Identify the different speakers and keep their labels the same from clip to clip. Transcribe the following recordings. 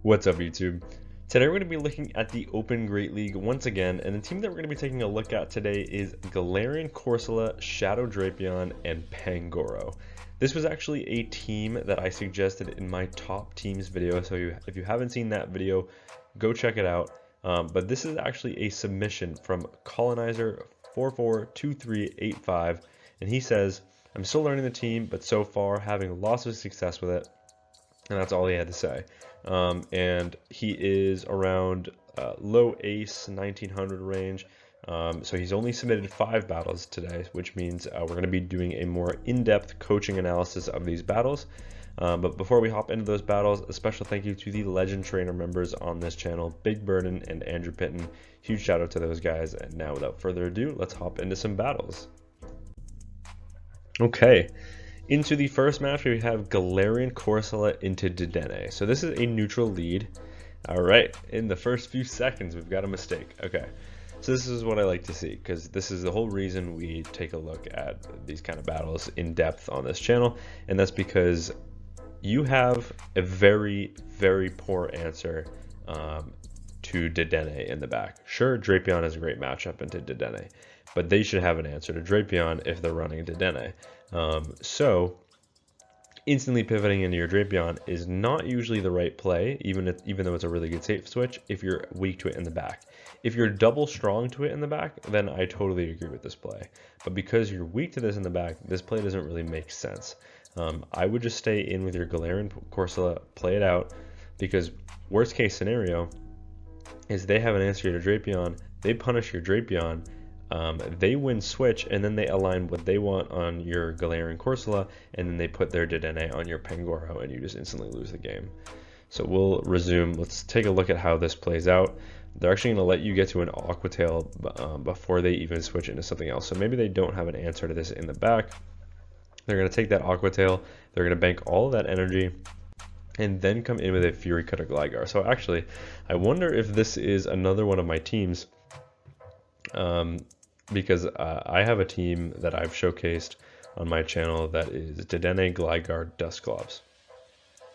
Speaker 1: What's up, YouTube? Today we're going to be looking at the Open Great League once again, and the team that we're going to be taking a look at today is GALARIAN, CORSOLA, Shadow Drapion, and PANGORO. This was actually a team that I suggested in my top teams video, so if you haven't seen that video, go check it out. But this is actually a submission from Colonizer442385, and he says, "I'm still learning the team, but so far having lots of success with it." And that's all he had to say. And he is around low ace 1900 range. So he's only submitted 5 battles today, which means we're going to be doing a more in-depth coaching analysis of these battles. But before we hop into those battles, a special thank you to the Legend Trainer members on this channel, Big Burden and Andrew Pitton. Huge shout out to those guys. And now without further ado, let's hop into some battles. Okay. Into the first match, we have GALARIAN CORSOLA into Dedenne. So this is a neutral lead. All right, in the first few seconds, we've got a mistake. Okay, so this is what I like to see, because this is the whole reason we take a look at these kind of battles in depth on this channel, and that's because you have a very, very poor answer to Dedenne in the back. Sure, Drapion is a great matchup into Dedenne, but they should have an answer to Drapion if they're running Dedenne. So instantly pivoting into your Drapion is not usually the right play, even though it's a really good safe switch, if you're weak to it in the back. If you're double strong to it in the back, then I totally agree with this play. But because you're weak to this in the back, this play doesn't really make sense. I would just stay in with your GALARIAN CORSOLA, play it out, because worst case scenario is they have an answer to Drapion, they punish your Drapion, they win switch, and then they align what they want on your GALARIAN CORSOLA, and then they put their Dedenne on your PANGORO, and you just instantly lose the game. So we'll resume. Let's take a look at how this plays out. They're actually going to let you get to an Aqua Tail before they even switch into something else. So maybe they don't have an answer to this in the back. They're going to take that Aqua Tail, they're going to bank all of that energy, and then come in with a Fury Cutter Gligar. So actually, I wonder if this is another one of my teams. Because I have a team that I've showcased on my channel that is Dedenne, Gligar, Dusclops,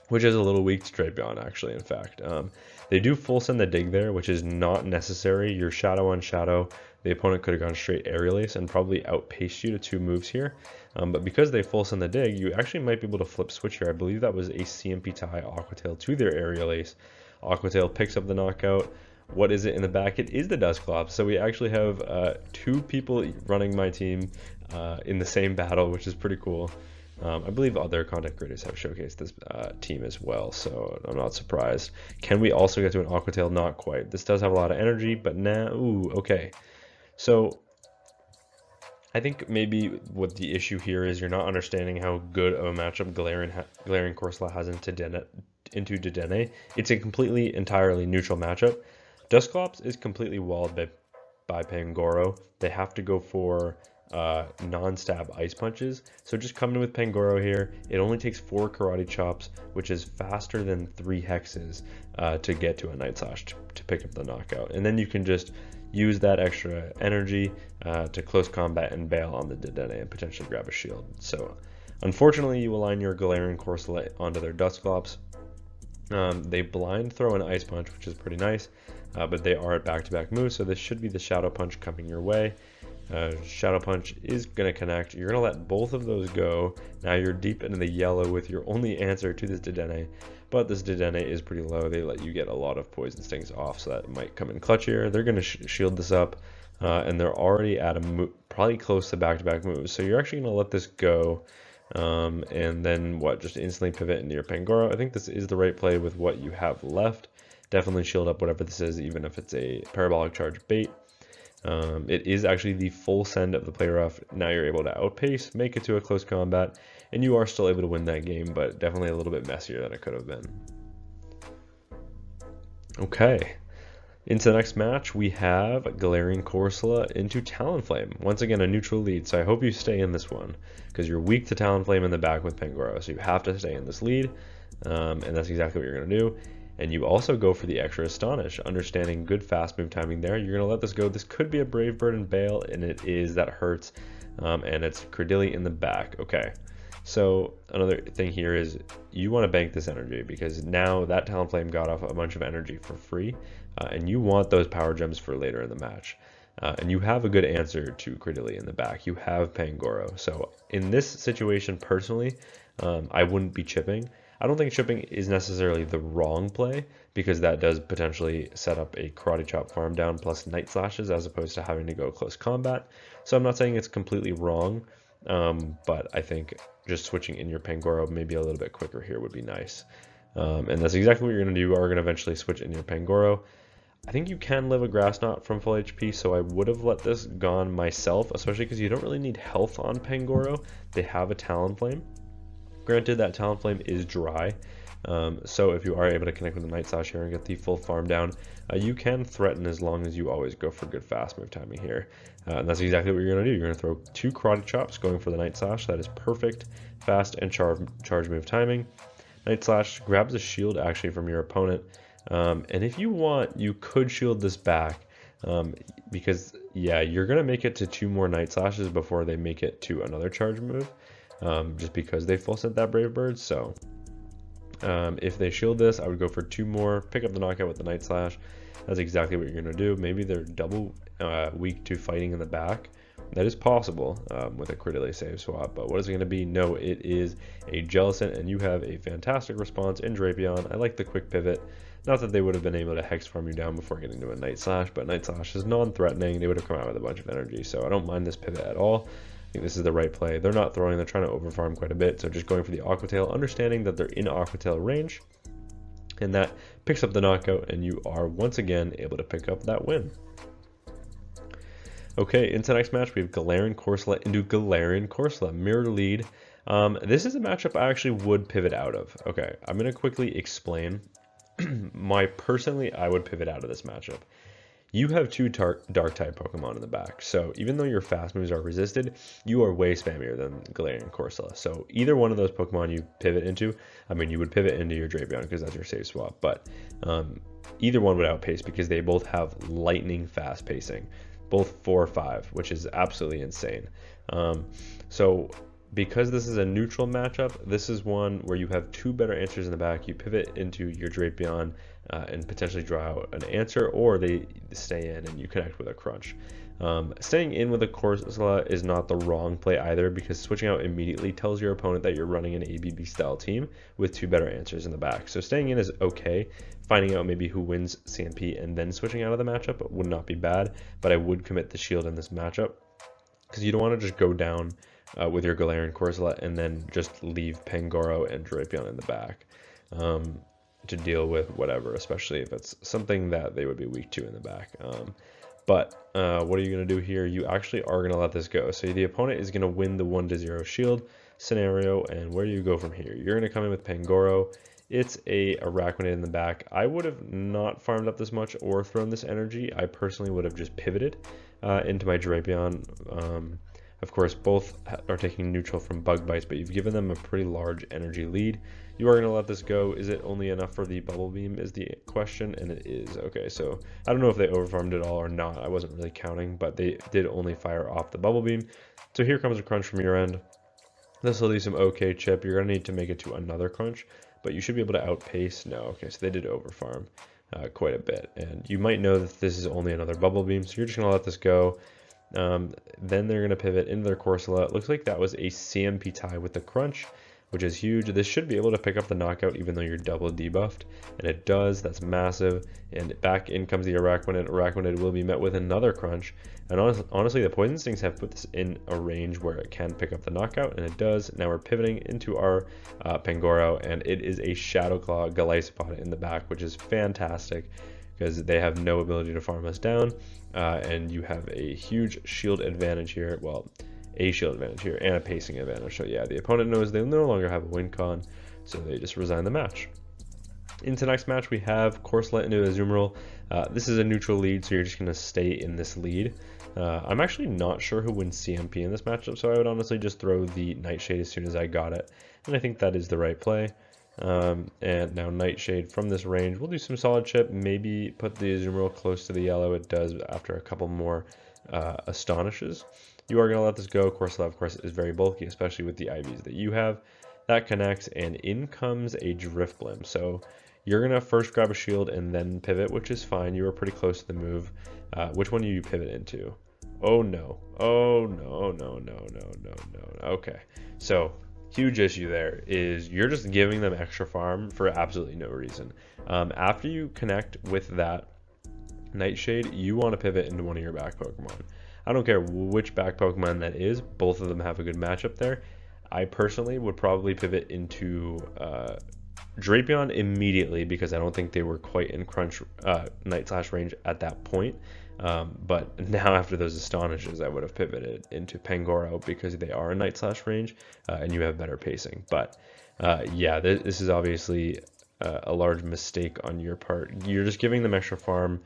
Speaker 1: which is a little weak to Drapion, actually, in fact. They do full send the dig there, which is not necessary. Your Shadow on Shadow, the opponent could have gone straight Aerial Ace and probably outpaced you to 2 moves here. But because they full send the dig, you actually might be able to flip switch here. I believe that was a CMP tie Aqua Tail to their Aerial Ace. Aqua Tail picks up the knockout. What is it in the back? It is the Dusclops. So we actually have 2 people running my team in the same battle, which is pretty cool. I believe other content creators have showcased this team as well, so I'm not surprised. Can we also get to an Aqua Tail? Not quite. This does have a lot of energy, but now, ooh, okay. So I think maybe what the issue here is you're not understanding how good of a matchup GALARIAN CORSOLA has into Dedenne. It's a completely, entirely neutral matchup. Dusclops is completely walled by PANGORO. They have to go for non-stab ice punches. So just come in with PANGORO here. It only takes 4 karate chops, which is faster than 3 hexes to get to a Night Slash to pick up the knockout. And then you can just use that extra energy to close combat and bail on the Dedenne and potentially grab a shield. So unfortunately, you align your GALARIAN CORSOLA onto their Dusclops. They blind throw an ice punch, which is pretty nice, but they are at back-to-back moves, so this should be the Shadow Punch coming your way. Shadow Punch is going to connect. You're going to let both of those go. Now you're deep into the yellow with your only answer to this Dedenne, but this Dedenne is pretty low. They let you get a lot of Poison Stings off, so that might come in clutch here. They're going to shield this up, and they're already at a probably close to back-to-back moves, so you're actually going to let this go. And then just instantly pivot into your PANGORO. I think this is the right play with what you have left. Definitely shield up whatever this is, even if it's a Parabolic Charge bait. It is actually the full send of the play rough. Now you're able to outpace, make it to a close combat, and you are still able to win that game, but definitely a little bit messier than it could have been. Okay. Into the next match, we have GALARIAN CORSOLA into Talonflame. Once again, a neutral lead, so I hope you stay in this one, because you're weak to Talonflame in the back with PANGORO, so you have to stay in this lead, and that's exactly what you're going to do. And you also go for the extra Astonish, understanding good fast move timing there. You're going to let this go. This could be a Brave Bird and bail, and it is. That hurts, and it's Credilli in the back. Okay, So another thing here is you want to bank this energy because now that Talonflame got off a bunch of energy for free, and you want those power gems for later in the match. And you have a good answer to Credilli in the back. You have Pangoro. So in this situation, personally, I wouldn't be chipping. I don't think chipping is necessarily the wrong play because that does potentially set up a Karate Chop farm down plus Night Slashes as opposed to having to go close combat. So I'm not saying it's completely wrong, but I think just switching in your Pangoro maybe a little bit quicker here would be nice. And that's exactly what you're going to do. You are going to eventually switch in your Pangoro. I think you can live a Grass Knot from full HP, so I would have let this gone myself, especially because you don't really need health on Pangoro. They have a Talonflame. Granted, that Talonflame is dry, so if you are able to connect with the Night Slash here and get the full farm down, you can threaten as long as you always go for good fast move timing here. And that's exactly what you're going to do. You're going to throw 2 Karate Chops going for the Night Slash. That is perfect fast and charge move timing. Night Slash grabs a shield actually from your opponent. And if you want, you could shield this back because, yeah, you're going to make it to 2 more Night Slashes before they make it to another charge move, just because they full sent that Brave Bird. So if they shield this, I would go for 2 more, pick up the knockout with the Night Slash. That's exactly what you're going to do. Maybe they're double weak to fighting in the back. That is possible with a Credilli save swap, but what is it going to be? No, it is a Jellicent, and you have a fantastic response in Drapion. I like the quick pivot. Not that they would have been able to hex farm you down before getting to a Night Slash, but Night Slash is non-threatening. They would have come out with a bunch of energy, so I don't mind this pivot at all. I think this is the right play. They're not throwing, they're trying to overfarm quite a bit, so just going for the Aqua Tail, understanding that they're in Aqua Tail range, and that picks up the knockout, and you are once again able to pick up that win. Okay, into the next match, we have Galarian Corsola into Galarian Corsola, mirror lead. This is a matchup I actually would pivot out of. Okay, I'm going to quickly explain. Personally, I would pivot out of this matchup. You have 2 dark type Pokemon in the back, so even though your fast moves are resisted, you are way spammier than Galarian Corsola. So either one of those Pokemon you pivot into, I mean, you would pivot into your Drapion because that's your save swap, but either one would outpace because they both have lightning fast pacing, both 4-5, which is absolutely insane. So because this is a neutral matchup, this is one where you have 2 better answers in the back. You pivot into your Drapion and potentially draw out an answer, or they stay in and you connect with a crunch. Staying in with a Corsola is not the wrong play either, because switching out immediately tells your opponent that you're running an ABB style team with 2 better answers in the back. So staying in is okay. Finding out maybe who wins CMP and then switching out of the matchup would not be bad, but I would commit the shield in this matchup because you don't want to just go down with your Galarian Corsola and then just leave Pangoro and Drapion in the back to deal with whatever, especially if it's something that they would be weak to in the back. But what are you going to do here? You actually are going to let this go. So the opponent is going to win the 1-0 shield scenario, and where do you go from here? You're going to come in with Pangoro. It's a Araquanid in the back. I would have not farmed up this much or thrown this energy. I personally would have just pivoted into my Drapion. Of course, both are taking neutral from Bug Bites, but you've given them a pretty large energy lead. You are going to let this go. Is it only enough for the Bubble Beam is the question, and it is. Okay, so I don't know if they overfarmed it all or not. I wasn't really counting, but they did only fire off the Bubble Beam. So here comes a crunch from your end. This will do some okay chip. You're going to need to make it to another crunch, but you should be able to outpace. No, okay, so they did overfarm quite a bit, and you might know that this is only another Bubble Beam, so you're just going to let this go. Then they're going to pivot into their Corsola. It looks like that was a CMP tie with the crunch, which is huge. This should be able to pick up the knockout even though you're double debuffed, and it does. That's massive. And back in comes the Araquanid. Araquanid will be met with another crunch, and honestly the Poison Stings have put this in a range where it can pick up the knockout, and it does. Now we're pivoting into our Pangoro, and it is a Shadow Claw Golisopod in the back, which is fantastic because they have no ability to farm us down, and you have a huge shield advantage here. Well, a shield advantage here and a pacing advantage. So yeah, the opponent knows they no longer have a win con, so they just resign the match. Into the next match, we have Corsola into Azumarill. This is a neutral lead, so you're just going to stay in this lead. I'm actually not sure who wins CMP in this matchup, so I would honestly just throw the Nightshade as soon as I got it, and I think that is the right play. And now Nightshade from this range, we'll do some solid chip, maybe put the Azumarill close to the yellow. It does after a couple more Astonishes. you are going to let this go. CORSOLA, of course, is very bulky, especially with the IVs that you have. That connects, and in comes a Drift Blimp. So you're going to first grab a shield and then pivot, which is fine. You were pretty close to the move. Which one do you pivot into? Oh no. Oh no, no, no, no, no, no. Okay. So huge issue there is you're just giving them extra farm for absolutely no reason. After you connect with that Nightshade, you want to pivot into one of your back Pokemon. I don't care which back Pokemon that is. Both of them have a good matchup there. I personally would probably pivot into Drapion immediately because I don't think they were quite in crunch Night Slash range at that point. But now after those Astonishes, I would have pivoted into Pangoro because they are in Night Slash range and you have better pacing. But yeah, this is obviously a large mistake on your part. You're just giving them extra farm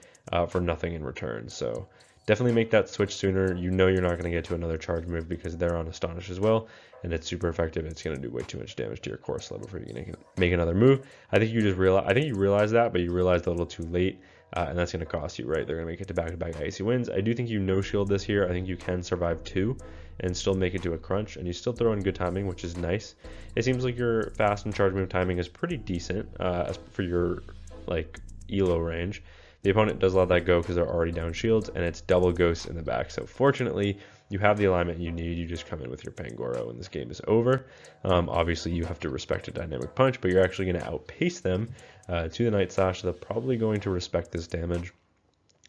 Speaker 1: for nothing in return. So definitely make that switch sooner. You know you're not going to get to another charge move because they're on Astonish as well, and it's super effective. It's going to do way too much damage to your Corsola before you can make another move. I think you realize that, but you realized a little too late, and that's going to cost you, right? They're going to make it to back-to-back icy wins. I do think you no-shield this here. I think you can survive 2 and still make it to a crunch, and you still throw in good timing, which is nice. It seems like your fast and charge move timing is pretty decent for your like elo range. The opponent does let that go because they're already down shields, and it's double ghosts in the back. So fortunately, you have the alignment you need. You just come in with your Pangoro, and this game is over. Obviously, you have to respect a dynamic punch, but you're actually going to outpace them to the Night Slash. So they're probably going to respect this damage.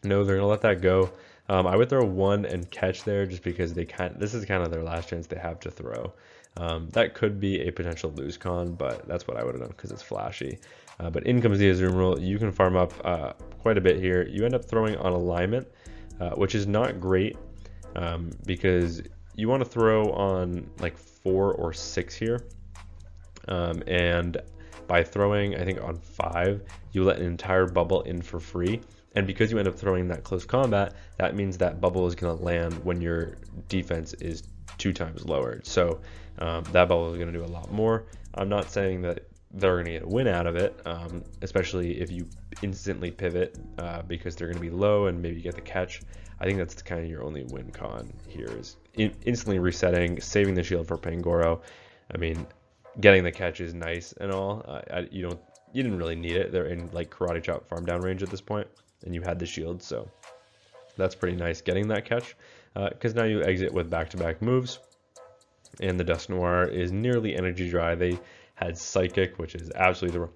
Speaker 1: No, they're going to let that go. I would throw 1 and catch there just because this is kind of their last chance they have to throw. That could be a potential lose con, but that's what I would have done because it's flashy. But in comes the Azumarill. You can farm up quite a bit here. You end up throwing on alignment, which is not great because you want to throw on like 4 or 6 here. And by throwing, I think on 5, you let an entire bubble in for free. And because you end up throwing that close combat, that means that bubble is going to land when your defense is 2 times lowered. So that bubble is going to do a lot more. I'm not saying that they're going to get a win out of it, especially if you instantly pivot because they're going to be low and maybe you get the catch. I think that's kind of your only win con here is instantly resetting, saving the shield for Pangoro. I mean, getting the catch is nice and all. You didn't really need it. They're in like Karate Chop farm down range at this point, and you had the shield, so that's pretty nice getting that catch because now you exit with back-to-back moves, and the Dusknoir is nearly energy dry. They had Psychic, which is absolutely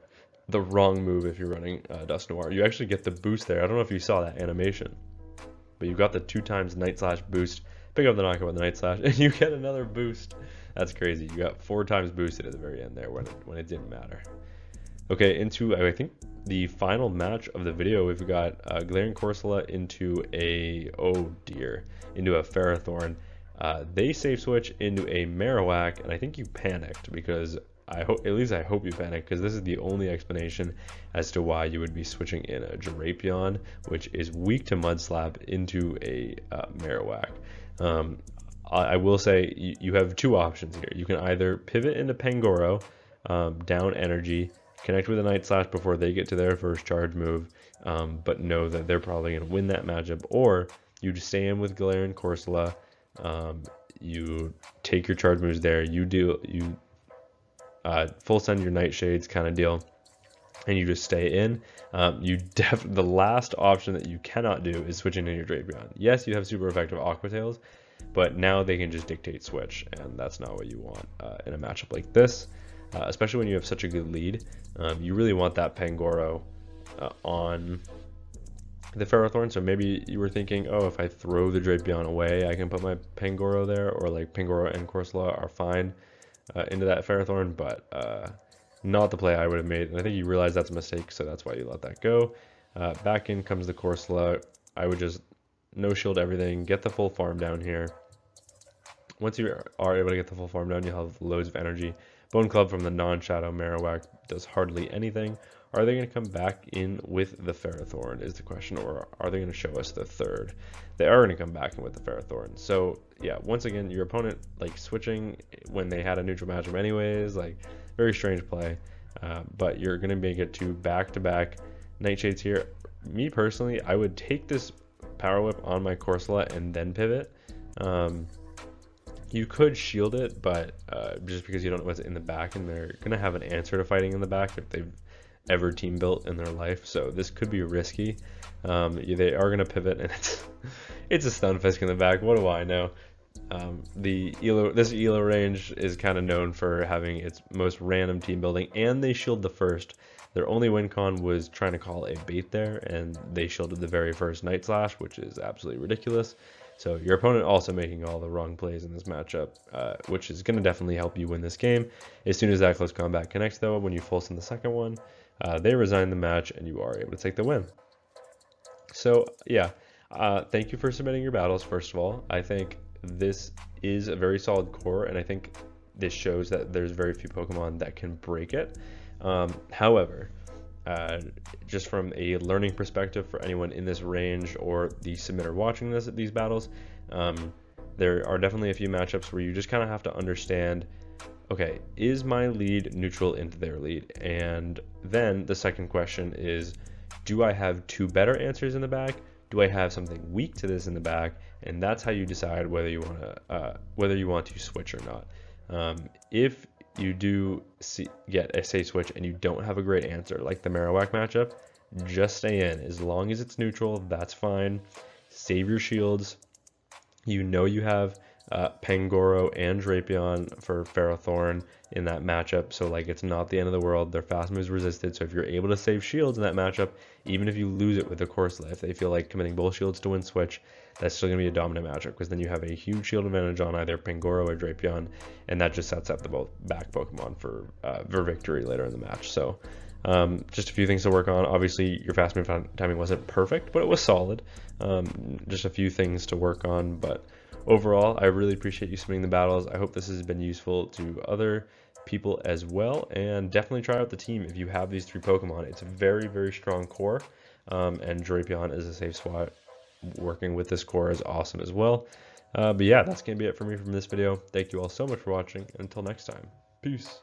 Speaker 1: the wrong move if you're running Dusknoir. You actually get the boost there. I don't know if you saw that animation, but you got the 2 times Night Slash boost, pick up the knockout with the Night Slash, and you get another boost. That's crazy. You got 4 times boosted at the very end there when it didn't matter. Okay, into I think the final match of the video, we've got Galarian Corsola into a Ferrothorn. They save switch into a Marowak, and I think you panicked because I hope you panicked because this is the only explanation as to why you would be switching in a Drapion, which is weak to Mud Slap, into a Marowak. I will say you have 2 options here. You can either pivot into Pangoro, down energy, connect with a Night Slash before they get to their first charge move, but know that they're probably going to win that matchup, or you just stay in with Galarian Corsola, you take your charge moves there, you full send your Nightshades kind of deal, and you just stay in. The last option that you cannot do is switching in your Drapion. Yes, you have super effective Aqua Tails, but now they can just dictate switch, and that's not what you want in a matchup like this, especially when you have such a good lead. You really want that Pangoro on the Ferrothorn. So maybe you were thinking, oh, if I throw the Drapion away, I can put my Pangoro there, or like Pangoro and Corsola are fine into that Ferrothorn, but not the play I would have made. And I think you realize that's a mistake, so that's why you let that go. Back in comes the Corsola. I would just no shield everything, get the full farm down here. Once you are able to get the full farm down, you'll have loads of energy. Bone Club from the non-Shadow Marowak does hardly anything. Are they going to come back in with the Ferrothorn is the question, or are they going to show us the third? They are going to come back in with the Ferrothorn. So yeah, once again, your opponent like switching when they had a neutral matchup anyways, like very strange play. But you're going to make it to back-to-back Nightshades here. Me personally, I would take this Power Whip on my Corsola and then pivot. You could shield it, but just because you don't know what's in the back, and they're going to have an answer to fighting in the back if they've ever team built in their life, so this could be risky. They are going to pivot, and it's a Stunfisk in the back. What do I know? This Elo range is kind of known for having its most random team building, and they shield the first. Their only win con was trying to call a bait there, and they shielded the very first Night Slash, which is absolutely ridiculous. So your opponent also making all the wrong plays in this matchup, which is going to definitely help you win this game. As soon as that close combat connects, though, when you full send the second one, they resign the match, and you are able to take the win. So yeah, thank you for submitting your battles, first of all. I think this is a very solid core, and I think this shows that there's very few Pokemon that can break it. However, just from a learning perspective for anyone in this range or the submitter watching these battles, there are definitely a few matchups where you just kind of have to understand, okay, is my lead neutral into their lead? And then the second question is, do I have two better answers in the back? Do I have something weak to this in the back? And that's how you decide whether you want to switch or not. If you do get a safe switch and you don't have a great answer, like the Marowak matchup, just stay in. As long as it's neutral, that's fine. Save your shields. You know you have Pangoro and Drapion for Ferrothorn in that matchup, so like it's not the end of the world. Their fast moves resisted, so if you're able to save shields in that matchup, even if you lose it with the Corsola, if they feel like committing both shields to win switch, that's still going to be a dominant matchup, because then you have a huge shield advantage on either Pangoro or Drapion, and that just sets up the both back Pokemon for victory later in the match. So just a few things to work on. Obviously your fast move timing wasn't perfect, but it was solid. Just a few things to work on, but overall, I really appreciate you submitting the battles. I hope this has been useful to other people as well, and definitely try out the team if you have these three Pokemon. It's a very, very strong core, and Drapion is a safe spot. Working with this core is awesome as well. But yeah, that's going to be it for me from this video. Thank you all so much for watching, and until next time, peace.